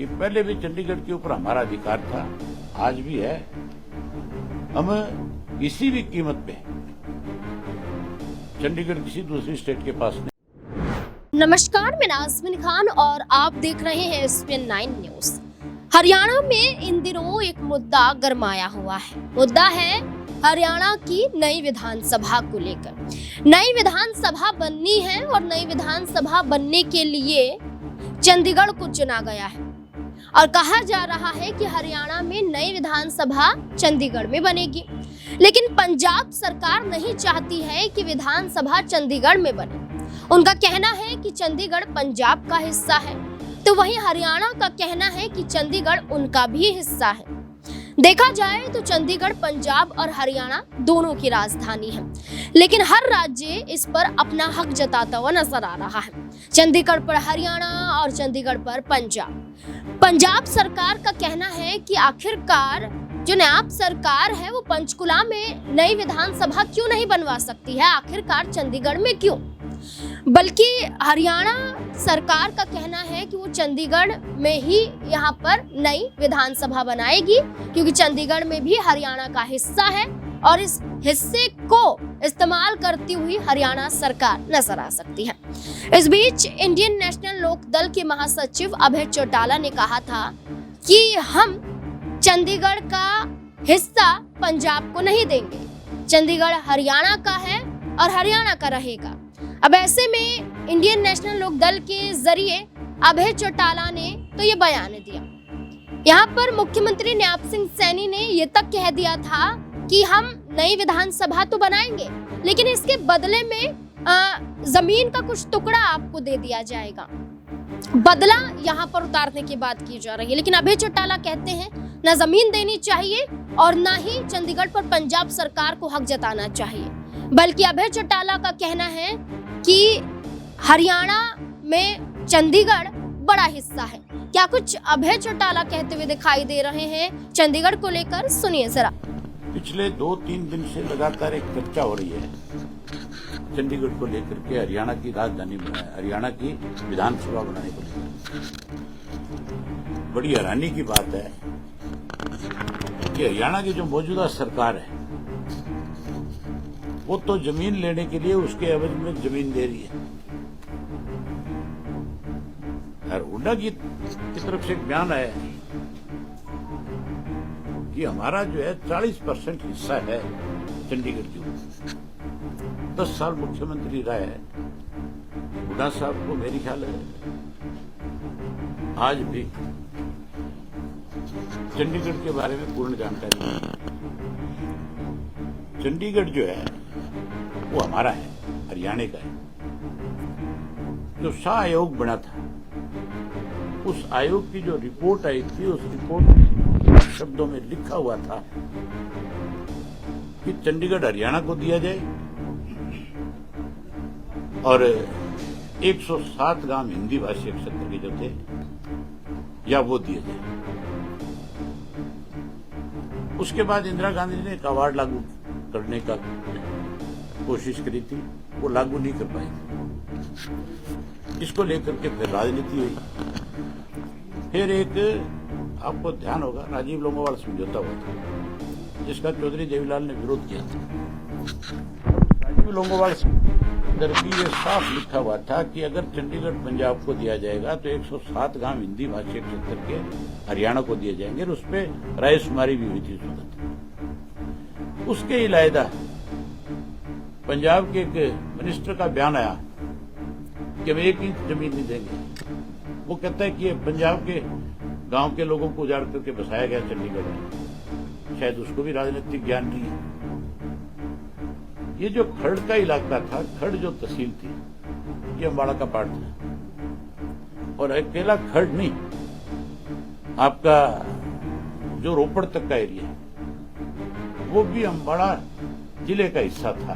कि पहले भी चंडीगढ़ के ऊपर हमारा अधिकार था, आज भी है। हम किसी भी कीमत पे चंडीगढ़ किसी दूसरी स्टेट के पास नहीं। नमस्कार, मैं नाज़मीन खान और आप देख रहे हैं SPN 9 न्यूज। हरियाणा में इन दिनों एक मुद्दा गरमाया हुआ है। मुद्दा है हरियाणा की नई विधानसभा को लेकर। नई विधानसभा बननी है और नई विधानसभा बनने के लिए चंडीगढ़ को चुना गया है और कहा जा रहा है कि हरियाणा में नई विधानसभा चंडीगढ़ में बनेगी। लेकिन पंजाब सरकार नहीं चाहती है कि विधानसभा चंडीगढ़ में बने। उनका कहना है कि चंडीगढ़ पंजाब का हिस्सा है, तो वहीं हरियाणा का कहना है कि चंडीगढ़ उनका भी हिस्सा है। देखा जाए तो चंडीगढ़ पंजाब और हरियाणा दोनों की राजधानी है, लेकिन हर राज्य इस पर अपना हक जताता हुआ नजर आ रहा है। चंडीगढ़ पर हरियाणा और चंडीगढ़ पर पंजाब। पंजाब सरकार का कहना है कि आखिरकार जो नायब सरकार है वो पंचकुला में नई विधानसभा क्यों नहीं बनवा सकती है, आखिरकार चंडीगढ़ में क्यों। बल्कि हरियाणा सरकार का कहना है कि वो चंडीगढ़ में ही यहाँ पर नई विधानसभा बनाएगी, क्योंकि चंडीगढ़ में भी हरियाणा का हिस्सा है और इस हिस्से को इस्तेमाल करती हुई हरियाणा सरकार नजर आ सकती है। इस बीच इंडियन नेशनल लोक दल के महासचिव अभय चौटाला ने कहा था कि हम चंडीगढ़ का हिस्सा पंजाब को नहीं देंगे। चंडीगढ़ हरियाणा का है और हरियाणा का रहेगा। अब ऐसे में इंडियन नेशनल लोक दल के जरिए अभय चौटाला ने तो ये बयान दिया। यहाँ पर मुख्यमंत्री न्याप सिंह सैनी ने ये तक कह दिया था कि हम नई विधानसभा तो बनाएंगे, लेकिन इसके बदले में जमीन का कुछ टुकड़ा आपको दे दिया जाएगा। बदला यहाँ पर उतारने की बात की जा रही है, लेकिन अभय चौटाला कहते हैं ना जमीन देनी चाहिए और ना ही चंडीगढ़ पर पंजाब सरकार को हक जताना चाहिए। बल्कि अभय चौटाला का कहना है कि हरियाणा में चंडीगढ़ बड़ा हिस्सा है। क्या कुछ अभय चौटाला कहते हुए दिखाई दे रहे हैं चंडीगढ़ को लेकर, सुनिए जरा। पिछले 2-3 दिन से लगातार एक चर्चा हो रही है चंडीगढ़ को लेकर के, हरियाणा की राजधानी हरियाणा की विधानसभा बनाने को लेकर। बड़ी हैरानी की बात है कि हरियाणा की जो मौजूदा सरकार है वो तो जमीन लेने के लिए उसके एवज में जमीन दे रही है। और हुड्डा की तरफ से एक बयान आया है कि हमारा जो है 40% हिस्सा है चंडीगढ़ के ऊपर। 10 साल मुख्यमंत्री रहा है हुड्डा साहब को, मेरी ख्याल है आज भी चंडीगढ़ के बारे में पूर्ण जानकारी नहीं है। चंडीगढ़ जो है वो हमारा है, हरियाणा का है। जो शाह आयोग बना था, उस आयोग की जो रिपोर्ट आई थी, उस रिपोर्ट में शब्दों में लिखा हुआ था कि चंडीगढ़ हरियाणा को दिया जाए और 107 गांव हिंदी भाषी क्षेत्र के जो थे या वो दिए जाए। उसके बाद इंदिरा गांधी ने एक अवार्ड लागू करने का कोशिश करी थी, वो लागू नहीं कर पाई। इसको लेकर के फिर राजनीति हुई। फिर एक आपको ध्यान होगा राजीव लोंगोवाल समझौता हुआ था, जिसका चौधरी देवीलाल ने विरोध किया था। राजीव लोंगोवाल अंदर भी ये साफ लिखा हुआ था कि अगर चंडीगढ़ पंजाब को दिया जाएगा तो 107 गांव हिंदी भाषी क्षेत्र के हरियाणा को दिए जाएंगे, और उस पर रायशुमारी भी हुई थी उस वक्त। उसके इलावा पंजाब के एक मिनिस्टर का बयान आया कि हम 1 इंच जमीन नहीं देंगे। वो कहता है कि ये पंजाब के गांव के लोगों को उजाड़ करके बसाया गया चंडीगढ़ में। शायद उसको भी राजनीतिक ज्ञान नहीं है। ये जो खड़ का इलाका था, खड़ जो तहसील थी, ये अम्बाड़ा का पार्ट था। और अकेला खड़ नहीं, आपका जो रोपड़ तक का एरिया है वो भी अम्बाड़ा जिले का हिस्सा था।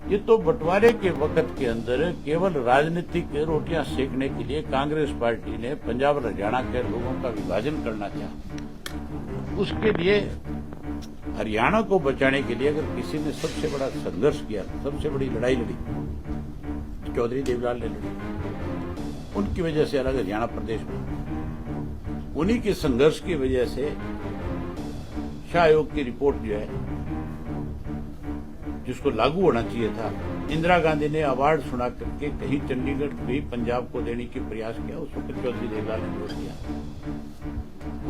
ये तो बंटवारे के वक्त के अंदर केवल राजनीतिक रोटियां सेकने के लिए कांग्रेस पार्टी ने पंजाब और हरियाणा के लोगों का विभाजन करना चाहा। उसके लिए हरियाणा को बचाने के लिए अगर किसी ने सबसे बड़ा संघर्ष किया, सबसे बड़ी लड़ाई लड़ी, चौधरी देवीलाल ने लड़ी। उनकी वजह से अलग हरियाणा प्रदेश में उन्हीं के संघर्ष की वजह से शाह आयोग की रिपोर्ट जो है, जिसको लागू होना चाहिए था, इंदिरा गांधी ने अवार्ड सुना करके कहीं चंडीगढ़ कहीं पंजाब को देने की प्रयास किया, उस वक्त चौधरी देवलाल ने विरोध किया।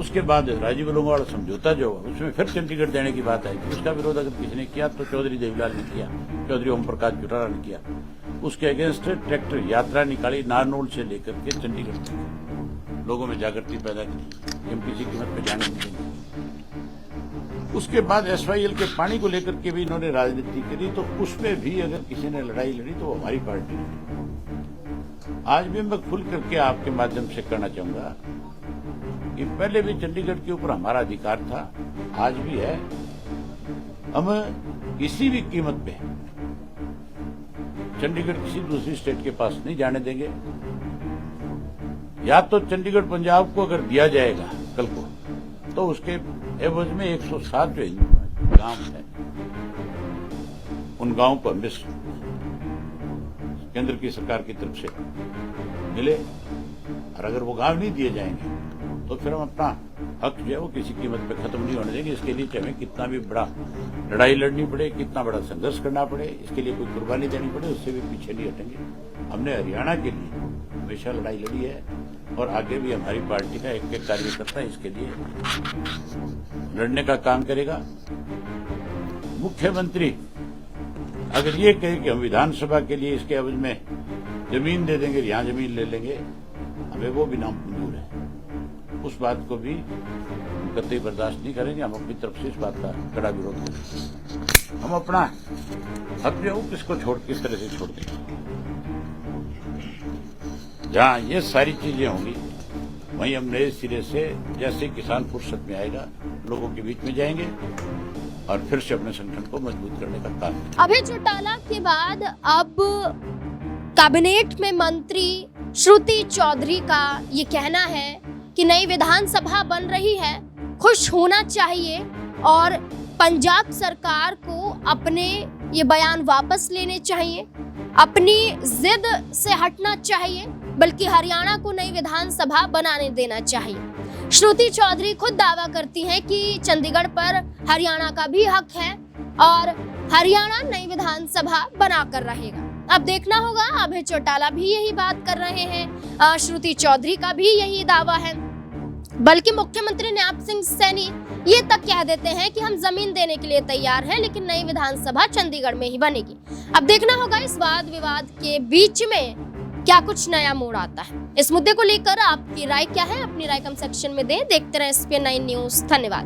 उसके बाद राजीव लोंगोवाल समझौता जो हुआ उसमें फिर चंडीगढ़ देने की बात आई। उसका विरोध अगर किसी ने किया तो चौधरी देवलाल ने किया, चौधरी ओम प्रकाश चौटाला ने किया। उसके अगेंस्ट ट्रैक्टर यात्रा निकाली नारनौल से लेकर के चंडीगढ़ तक, लोगों में जागृति पैदा की, एमपीसी कीमत पे जाने नहीं देंगे। उसके बाद एसवाईएल के पानी को लेकर के भी इन्होंने राजनीति करी, तो उसमें भी अगर किसी ने लड़ाई लड़ी तो वो हमारी पार्टी ने। आज भी मैं खुल करके आपके माध्यम से कहना चाहूंगा कि पहले भी चंडीगढ़ के ऊपर हमारा अधिकार था, आज भी है। हम किसी भी कीमत पे चंडीगढ़ किसी दूसरी स्टेट के पास नहीं जाने देंगे। या तो चंडीगढ़ पंजाब को अगर दिया जाएगा कल को, तो उसके एवज में 107 जो गांव है, उन गांवों को हमें केंद्र की सरकार की तरफ से मिले। और अगर वो गांव नहीं दिए जाएंगे तो फिर हम अपना हक जो है वो किसी कीमत पे खत्म नहीं होने देंगे। इसके लिए चाहे कितना भी बड़ा लड़ाई लड़नी पड़े, कितना बड़ा संघर्ष करना पड़े, इसके लिए कोई कुर्बानी देनी पड़े, उससे भी पीछे नहीं हटेंगे। हमने हरियाणा के लिए हमेशा लड़ाई लड़ी है और आगे भी हमारी पार्टी का एक एक कार्यकर्ता इसके लिए लड़ने का काम करेगा। मुख्यमंत्री अगर ये कहे कि हम विधानसभा के लिए इसके एवज में जमीन दे देंगे, यहां जमीन ले लेंगे, हमें वो भी नाम मंजूर है। उस बात को भी कतई बर्दाश्त नहीं करेंगे। हम अपनी तरफ से इस बात का कड़ा विरोध करेंगे। हम अपना हक जो है किसको किस तरह से छोड़ देंगे। जहां ये सारी चीजें होंगी वहीं हम नए सिरे से, जैसे किसान फुर्सत में आएगा, लोगों के बीच में जाएंगे और फिर से अपने संगठन को मजबूत करने का काम। अभय चौटाला के बाद अब कैबिनेट में मंत्री श्रुति चौधरी का ये कहना है कि नई विधानसभा बन रही है, खुश होना चाहिए और पंजाब सरकार को अपने ये बयान वापस लेने चाहिए, अपनी जिद से हटना चाहिए, बल्कि हरियाणा को नई विधानसभा बनाने देना चाहिए। श्रुति चौधरी खुद दावा करती हैं कि चंडीगढ़ पर हरियाणा का भी हक है और हरियाणा नई विधानसभा बनाकर रहेगा। अब देखना होगा, अभय चौटाला भी यही बात कर रहे हैं, श्रुति चौधरी का भी यही दावा है। बल्कि मुख्यमंत्री न्याप सिंह सैनी ये तक कह देते हैं कि हम जमीन देने के लिए तैयार हैं, लेकिन नई विधानसभा चंडीगढ़ में ही बनेगी। अब देखना होगा इस वाद विवाद के बीच में क्या कुछ नया मोड़ आता है। इस मुद्दे को लेकर आपकी राय क्या है? अपनी राय कमेंट सेक्शन में दें। देखते रहें SPN9 न्यूज़। धन्यवाद।